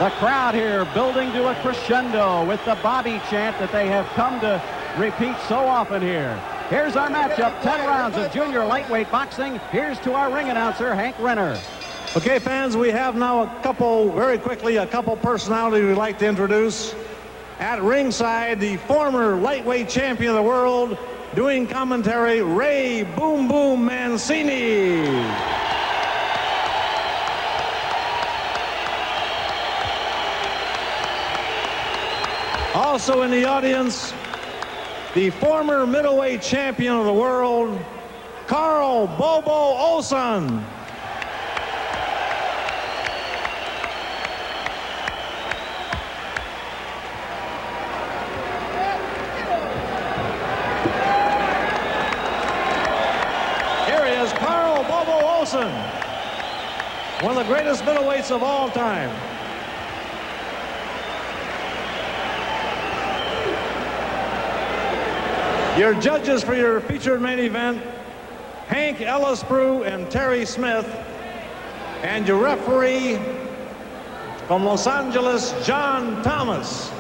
The crowd here building to a crescendo with the Bobby chant that they have come to repeat so often here. Here's our matchup, 10 rounds of junior lightweight boxing. Here's to our ring announcer, Hank Renner. Okay, fans, we have now a couple personalities we'd like to introduce. At ringside, the former lightweight champion of the world, doing commentary, Ray Boom Boom Mancini. Also in the audience, the former middleweight champion of the world, Carl Bobo Olsen. Here he is, Carl Bobo Olsen, one of the greatest middleweights of all time. Your judges for your featured main event, Hank Ellisbrew and Terry Smith, and your referee from Los Angeles, John Thomas.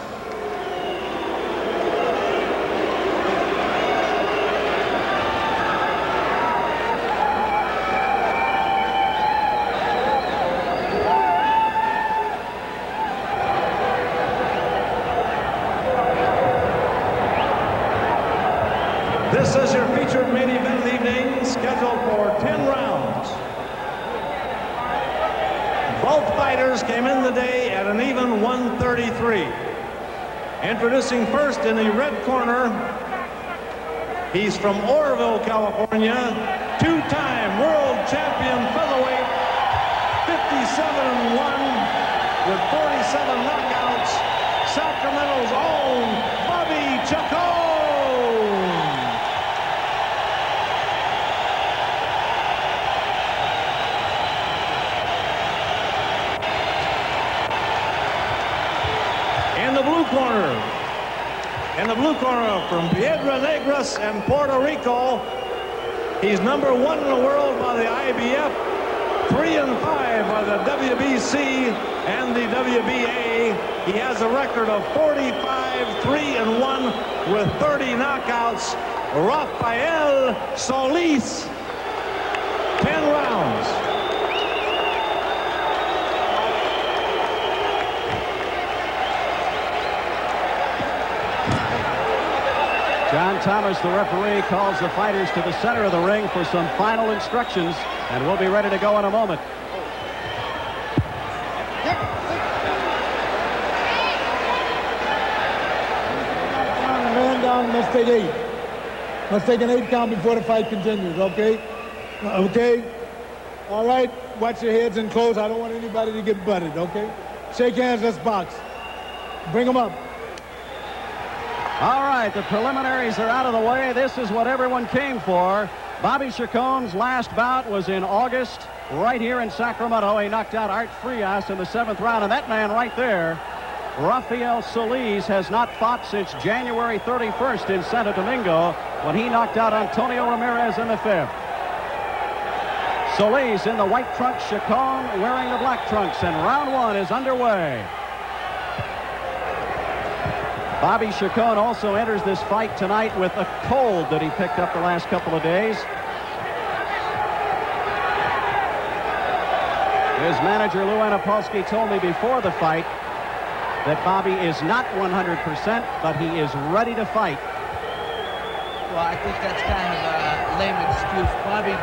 This is your featured main event of the evening, scheduled for 10 rounds. Both fighters came in the day at an even 133. Introducing first in the red corner, he's from Oroville, California, two-time world champion featherweight, 57-1 with 47 knockouts, Sacramento's own Bobby Chacon. In the blue corner from Piedras Negras and Puerto Rico, he's #1 in the world by the IBF, 3-5 by the WBC and the WBA. He has a record of 45-3-1 with 30 knockouts. Rafael Solis, 10 rounds. John Thomas, the referee, calls the fighters to the center of the ring for some final instructions, and we'll be ready to go in a moment. Man down, let's take 8. Let's take an 8 count before the fight continues, okay? Okay? All right, watch your heads and close. I don't want anybody to get butted, okay? Shake hands, let's box. Bring them up. All right, the preliminaries are out of the way. This is what everyone came for. Bobby Chacon's last bout was in August, right here in Sacramento. He knocked out Art Frias in the 7th round, and that man right there, Rafael Solis, has not fought since January 31st in Santo Domingo, when he knocked out Antonio Ramirez in the 5th. Solis in the white trunks, Chacon wearing the black trunks, and round 1 is underway. Bobby Chacon also enters this fight tonight with a cold that he picked up the last couple of days. His manager, Lou Anapolsky, told me before the fight that Bobby is not 100%, but he is ready to fight. Well, I think that's kind of a lame excuse. Bobby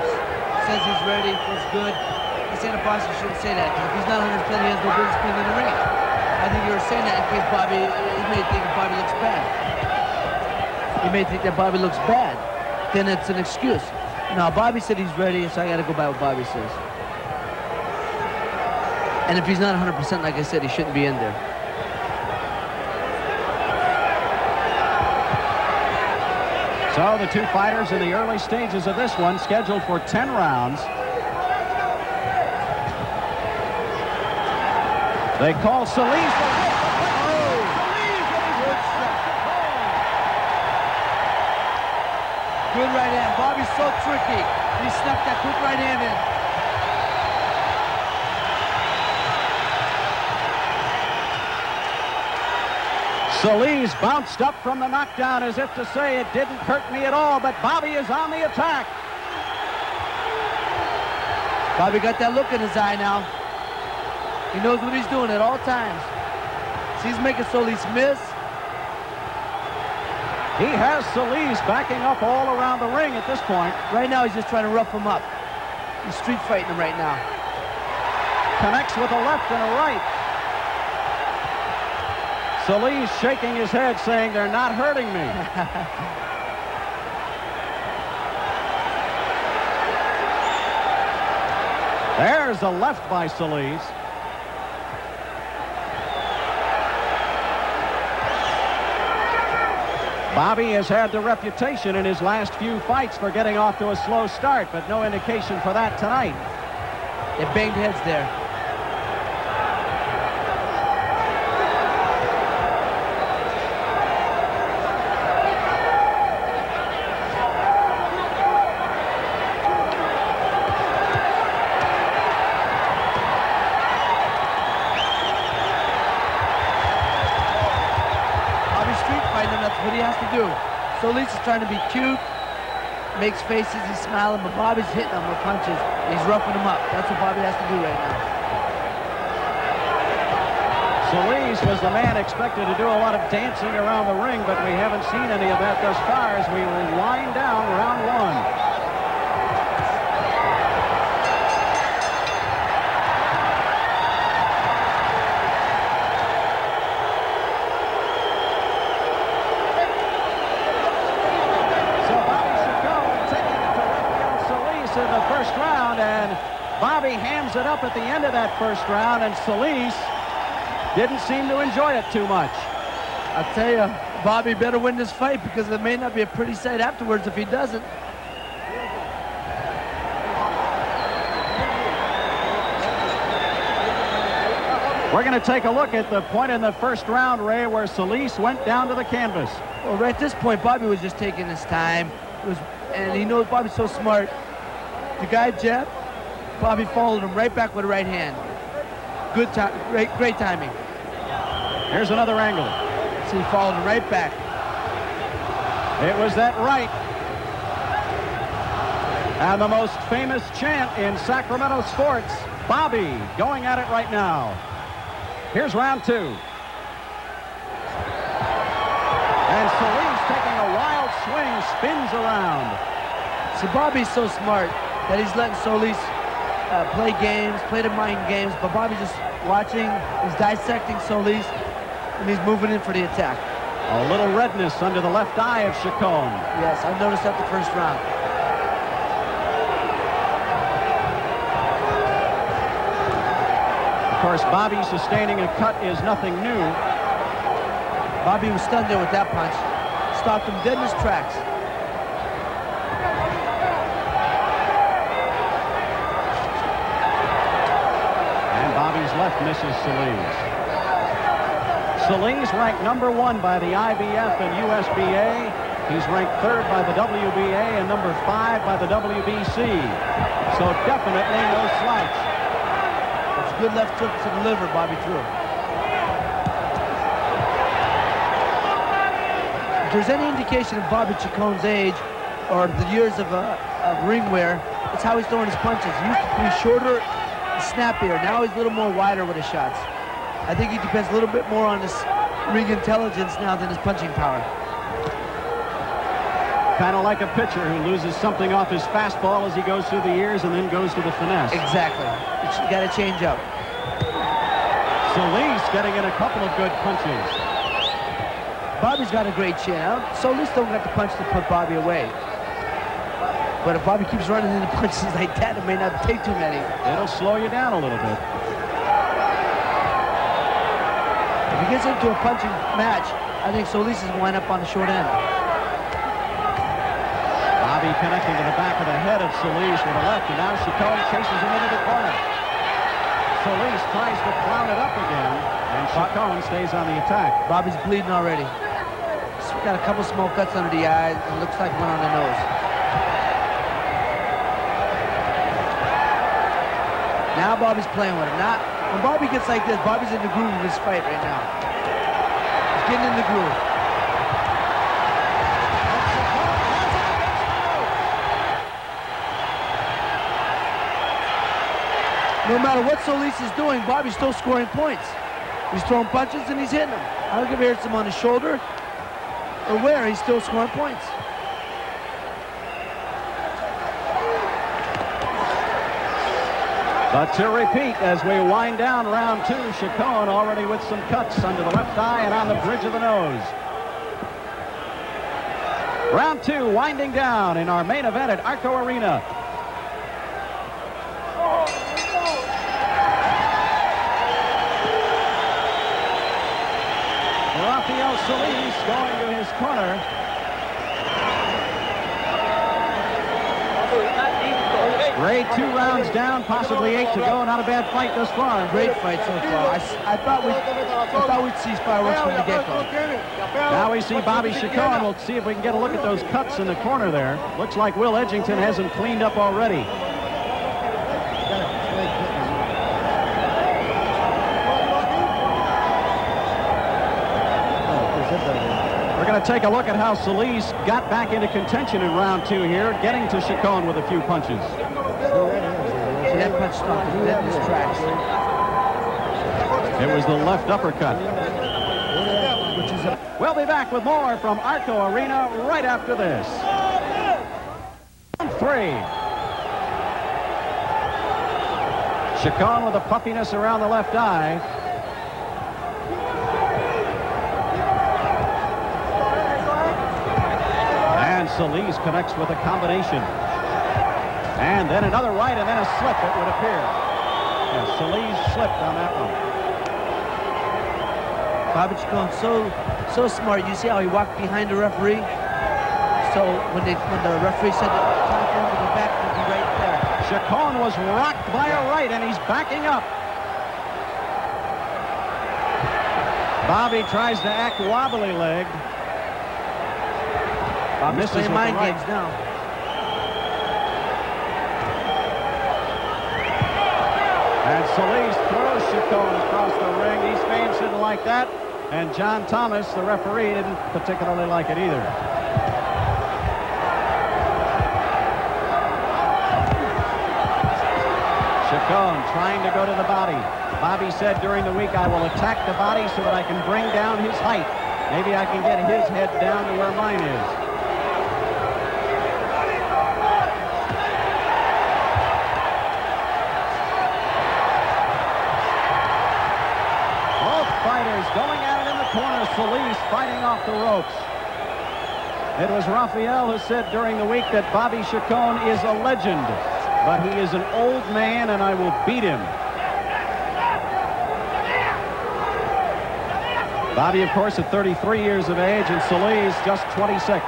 says he's ready, feels good. I said Anapolsky shouldn't say that, because if he's not 100%, he has no business being in the ring. I think you were saying that in case Bobby, he may think Bobby looks bad. He may think that Bobby looks bad. Then it's an excuse. No, Bobby said he's ready, so I got to go by what Bobby says. And if he's not 100%, like I said, he shouldn't be in there. So the two fighters in the early stages of this one, scheduled for 10 rounds. They call Solis. Good right hand. Bobby's so tricky. He snuck that quick right hand in. Solis bounced up from the knockdown as if to say it didn't hurt me at all, but Bobby is on the attack. Bobby got that look in his eye now. He knows what he's doing at all times. So he's making Solis miss. He has Solis backing up all around the ring at this point. Right now he's just trying to rough him up. He's street fighting him right now. Connects with a left and a right. Solis shaking his head saying they're not hurting me. There's a left by Solis. Bobby has had the reputation in his last few fights for getting off to a slow start, but no indication for that tonight. They banged heads there. What he has to do. Solis is trying to be cute, makes faces, he's smiling, but Bobby's hitting him with punches. He's roughing him up. That's what Bobby has to do right now. Solis was the man expected to do a lot of dancing around the ring, but we haven't seen any of that thus far as we wind down round one. In the first round, and Bobby hams it up at the end of that first round, and Solis didn't seem to enjoy it too much. I'll tell you, Bobby better win this fight because it may not be a pretty sight afterwards if he doesn't. We're going to take a look at the point in the first round, Ray, where Solis went down to the canvas. Well, right at this point, Bobby was just taking his time. And he knows Bobby's so smart. The guy jabbed, Bobby followed him right back with the right hand. Good time, great timing. Here's another angle. See, he followed him right back. It was that right. And the most famous chant in Sacramento sports, Bobby going at it right now. Here's round two. And Solis taking a wild swing, spins around. See, Bobby's so smart that he's letting Solis play games, play the mind games, but Bobby's just watching, he's dissecting Solis, and he's moving in for the attack. A little redness under the left eye of Chacon. Yes, I noticed that the first round. Of course, Bobby sustaining a cut is nothing new. Bobby was stunned there with that punch. Stopped him dead in his tracks. Bobby's left misses Solis. Solis ranked number 1 by the IBF and USBA. He's ranked 3rd by the WBA and number 5 by the WBC. So definitely no slouch. It's a good left hook to the liver, Bobby threw. If there's any indication of Bobby Chacon's age or the years of ring wear, it's how he's throwing his punches. He used to be shorter, snappier. Now he's a little more wider with his shots. I think he depends a little bit more on his ring intelligence now than his punching power. Kind of like a pitcher who loses something off his fastball as he goes through the years and then goes to the finesse. Exactly. You got to change up. Solis getting in a couple of good punches. Bobby's got a great chin. Solis don't got the punch to put Bobby away. But if Bobby keeps running into punches like that, it may not take too many. It'll slow you down a little bit. If he gets into a punching match, I think Solis is going to wind up on the short end. Bobby connecting to the back of the head of Solis with a left, and now Chacon chases him into the corner. Solis tries to clown it up again, and Chacon stays on the attack. Bobby's bleeding already. He's got a couple small cuts under the eyes, and looks like one on the nose. Now Bobby's playing with him. When Bobby gets like this, Bobby's in the groove of his fight right now. He's getting in the groove. No matter what Solis is doing, Bobby's still scoring points. He's throwing punches and he's hitting them. I don't give a hits him on his shoulder or where, he's still scoring points. But to repeat, as we wind down round 2, Chacon already with some cuts under the left eye and on the bridge of the nose. Round 2 winding down in our main event at Arco Arena. Rafael Solis going to his corner. Ray, 2 rounds down, possibly 8 to go. Not a bad fight thus far. Great fight so far. I thought we'd see fireworks from the get-go. Now we see Bobby Chacon. We'll see if we can get a look at those cuts in the corner there. Looks like Will Edgington has them cleaned up already. We're going to take a look at how Solis got back into contention in round 2 here, getting to Chacon with a few punches. See, that punch stopped him dead in his tracks. It was the left uppercut. We'll be back with more from Arco Arena right after this. Round 3. Chacon with a puffiness around the left eye. And Solis connects with a combination. And then another right, and then a slip, it would appear. Yes, Solis slipped on that one. Bobby Chacon so smart. You see how he walked behind the referee? So when the referee said time for him to go back, he'd be right there. Chacon was rocked by a right, and he's backing up. Bobby tries to act wobbly-legged. Bobby's playing mind games now. And Solis throws Chacon across the ring. East fans didn't like that. And John Thomas, the referee, didn't particularly like it either. Chacon trying to go to the body. Bobby said during the week, I will attack the body so that I can bring down his height. Maybe I can get his head down to where mine is. Going at it in the corner, Solis fighting off the ropes. It was Rafael who said during the week that Bobby Chacon is a legend, but he is an old man and I will beat him. Bobby, of course, at 33 years of age, and Solis just 26.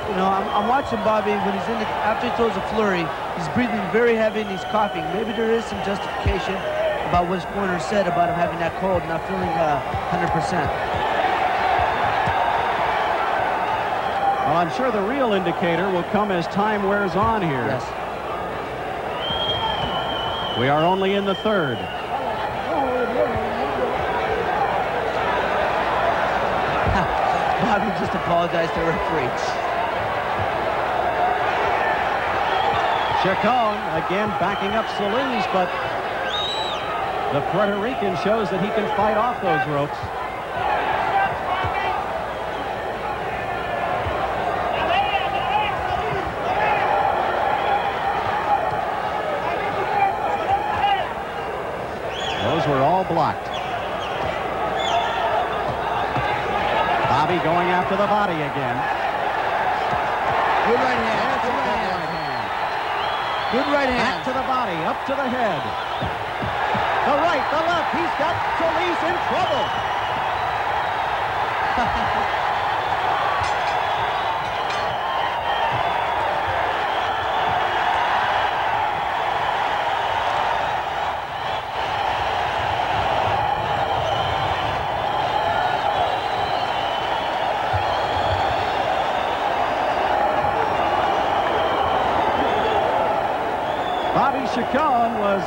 You know, I'm watching Bobby when he's after he throws a flurry, he's breathing very heavy and he's coughing. Maybe there is some justification about what his corner said about him having that cold, not feeling 100%. Well, I'm sure the real indicator will come as time wears on here. Yes. We are only in the 3rd. Bobby just apologized to the referee. Chacon again backing up Solis, but the Puerto Rican shows that he can fight off those ropes. Those were all blocked. Bobby going after the body again. Good right hand. Good right hand. Good right hand. Back to the body, up to the head. The right, the left, he's got Solis in trouble. Bobby Chacon was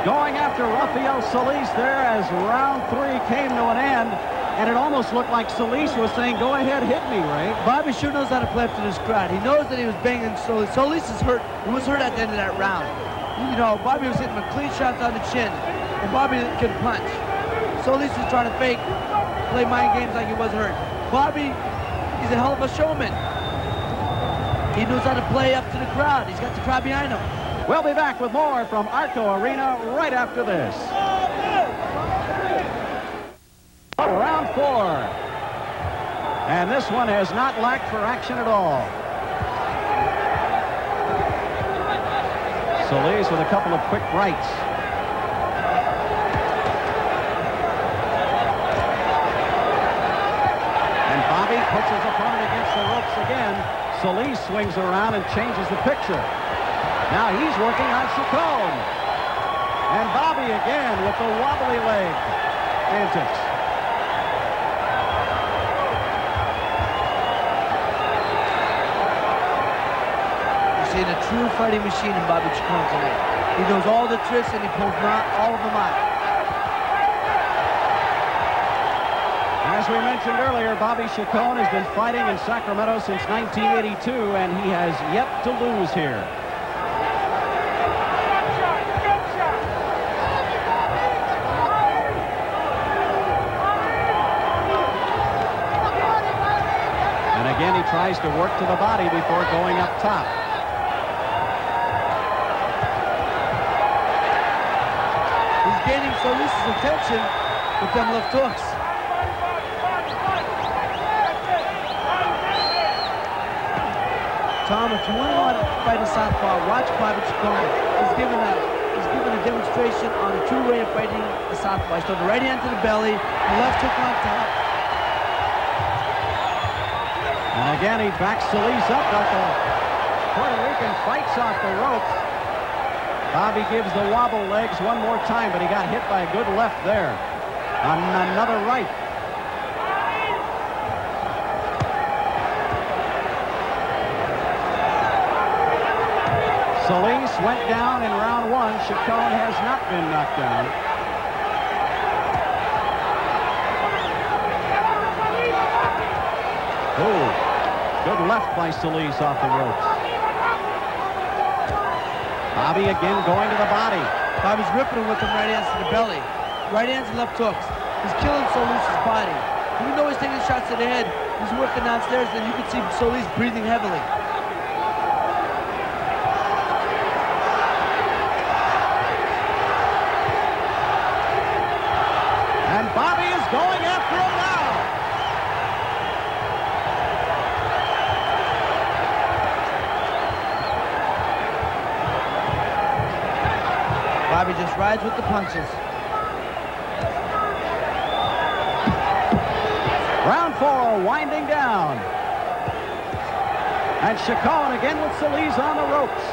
going after Rafael Solis there as round 3 came to an end. And it almost looked like Solis was saying, go ahead, hit me, Ray. Bobby sure knows how to play up to this crowd. He knows that he was banging Solis. Solis is hurt. He was hurt at the end of that round. You know, Bobby was hitting him clean shots on the chin, and Bobby could punch. Solis was trying to fake, play mind games like he wasn't hurt. Bobby, he's a hell of a showman. He knows how to play up to the crowd. He's got the crowd behind him. We'll be back with more from Arco Arena right after this. Round 4. And this one has not lacked for action at all. Solis with a couple of quick rights. And Bobby puts his opponent against the ropes again. Solis swings around and changes the picture. Now he's working on Chacon. And Bobby again with the wobbly leg antics. You're seeing a true fighting machine in Bobby Chacon tonight. He knows all the tricks and he pulls all of them out. As we mentioned earlier, Bobby Chacon has been fighting in Sacramento since 1982, and he has yet to lose here. And again, he tries to work to the body before going up top. He's gaining Solis' attention with them left hooks. Tom, if you want to fight a southpaw, watch Bobby Chacon. He's given a demonstration on a true way of fighting a southpaw. He's throwing the right hand to the belly, the left hook on top. And again, he backs Solis up, but the Puerto Rican fights off the ropes. Bobby gives the wobble legs one more time, but he got hit by a good left there. On another right. Solis went down in round 1. Chacon has not been knocked down. Oh, good left by Solis off the ropes. Bobby again going to the body. Bobby's ripping him with them right hands to the belly. Right hands and left hooks. He's killing Solis' body. Even though he's taking shots to the head, he's working downstairs, and you can see Solis breathing heavily. And Bobby is going after him now. Bobby just rides with the punches. Round 4 winding down. And Chacon again with Solis on the ropes.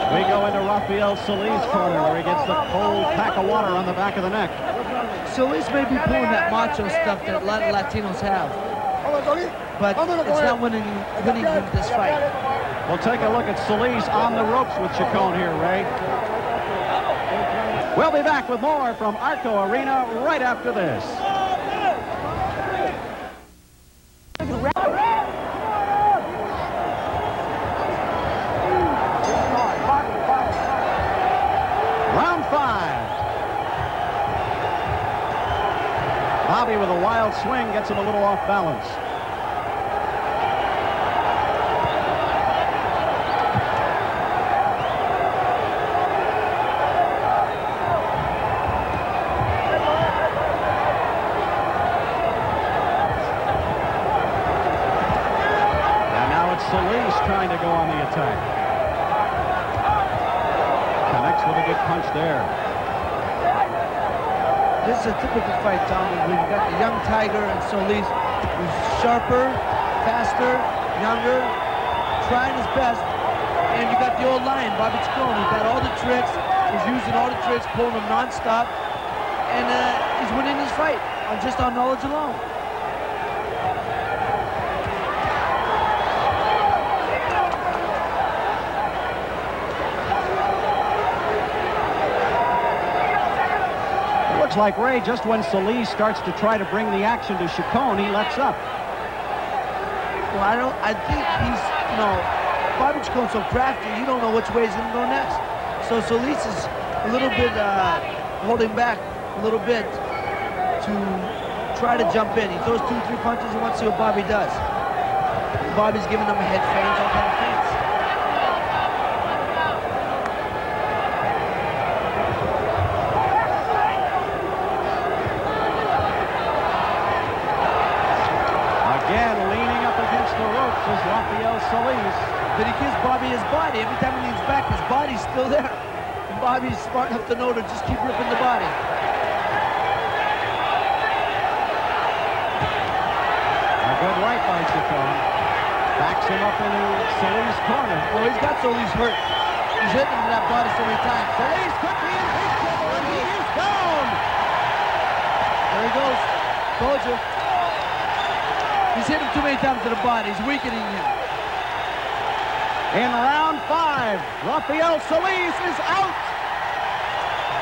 We go into Rafael Solis' corner where he gets the cold pack of water on the back of the neck. Solis may be pulling that macho stuff that a lot of Latinos have, but it's not winning him this fight. We'll take a look at Solis on the ropes with Chacon here, Ray. We'll be back with more from Arco Arena right after this. Round 5. Bobby with a wild swing gets him a little off balance. And now it's Solis trying to go on the attack. Connects with a good punch there. This is a typical fight, Tom, where you've got the young Tiger and Solis, who's sharper, faster, younger, trying his best. And you got the old lion, Bobby Chacon, who's got all the tricks, who's using all the tricks, pulling them non-stop. and he's winning this fight just on knowledge alone. Looks like, Ray, just when Solis starts to try to bring the action to Chacon, he lets up. Well, I think he's, Bobby Chacon's so crafty, you don't know which way he's going to go next. So Solis is a little bit holding back a little bit to try to jump in. He throws 2-3 punches and wants to see what Bobby does. Bobby's giving him a head feint, all kind of feints. Is Rafael Solis. But he gives Bobby his body. Every time he leans back, his body's still there. And Bobby's smart enough to know to just keep ripping the body. A good right by Chacon. Backs him up into Solis' corner. Well, he's got Solis hurt. He's hitting him to that body so many times. Solis quickly in big trouble, and he is down. There he goes. Told you. He's hit him too many times to the body. He's weakening him. In round 5, Rafael Solis is out.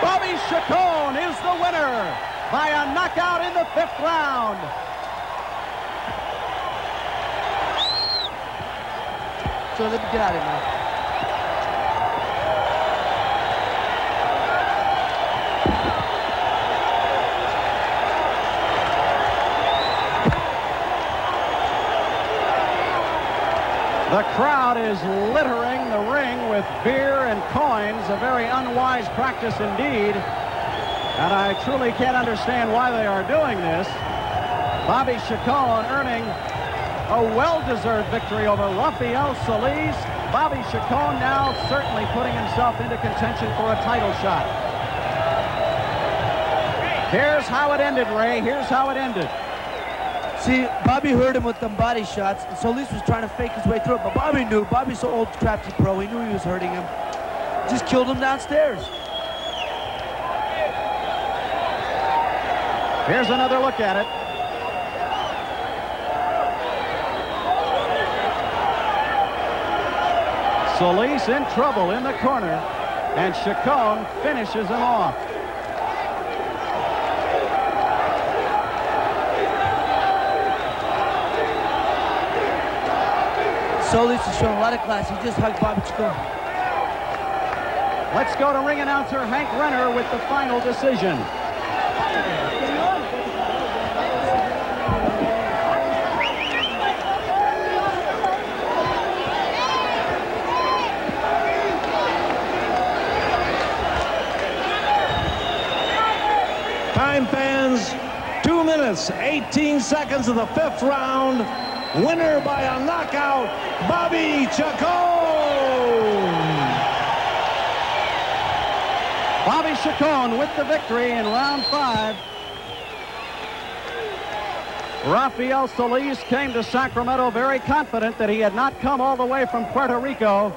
Bobby Chacon is the winner by a knockout in the 5th round. So let me get out of here, man. The crowd is littering the ring with beer and coins, a very unwise practice indeed. And I truly can't understand why they are doing this. Bobby Chacon earning a well-deserved victory over Rafael Solis. Bobby Chacon now certainly putting himself into contention for a title shot. Here's how it ended, Ray. Here's how it ended. See, Bobby hurt him with them body shots, and Solis was trying to fake his way through it, but Bobby knew. Bobby's so old, crafty pro. He knew he was hurting him. Just killed him downstairs. Here's another look at it. Solis in trouble in the corner, and Chacon finishes him off. Solis has shown a lot of class. He just hugged Bobby Chacon. Let's go to ring announcer Hank Renner with the final decision. Time, fans, 2 minutes, 18 seconds of the 5th round. Winner by a knockout, Bobby Chacon. Bobby Chacon with the victory in round 5. Rafael Solis came to Sacramento very confident that he had not come all the way from Puerto Rico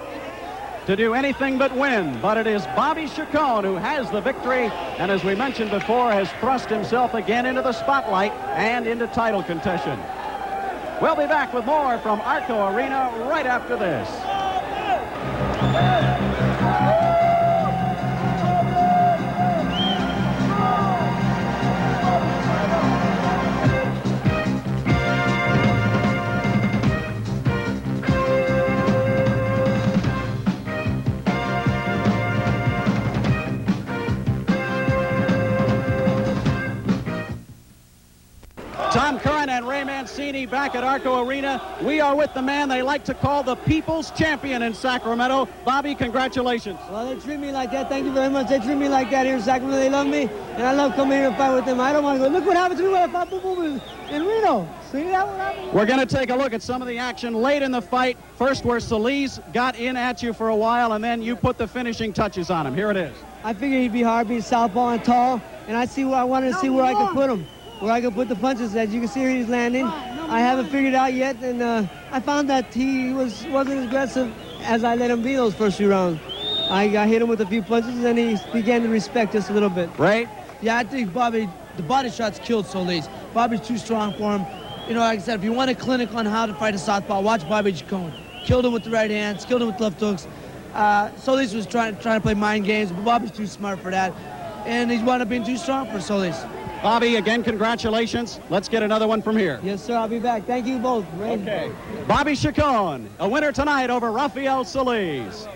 to do anything but win. But it is Bobby Chacon who has the victory, and as we mentioned before, has thrust himself again into the spotlight and into title contention. We'll be back with more from Arco Arena right after this. Tom Curran and Ray Mancini back at Arco Arena. We are with the man they like to call the People's Champion in Sacramento. Bobby, congratulations. Well, they treat me like that. Thank you very much. They treat me like that here in Sacramento. They love me, and I love coming here and fight with them. I don't want to go, look what happened to me when I fought Boo Boo in Reno. See that what happened? We're going to take a look at some of the action late in the fight. First, where Solis got in at you for a while, and then you put the finishing touches on him. Here it is. I figured he'd be hard, being southpaw and tall, and I wanted to see where I could put him. Where I could put the punches. As you can see here, he's landing. I haven't figured it out yet, and I found that he wasn't as aggressive as I let him be those first few rounds. I hit him with a few punches, and he began to respect us a little bit. Ray? Yeah, I think Bobby, the body shots killed Solis. Bobby's too strong for him. You know, like I said, if you want a clinic on how to fight a southpaw, watch Bobby Chacon. Killed him with the right hands, killed him with left hooks. Solis was trying to play mind games, but Bobby's too smart for that. And he's wound up being too strong for Solis. Bobby, again, congratulations. Let's get another one from here. Yes, sir. I'll be back. Thank you both. Okay. Bobby Chacon, a winner tonight over Rafael Solis.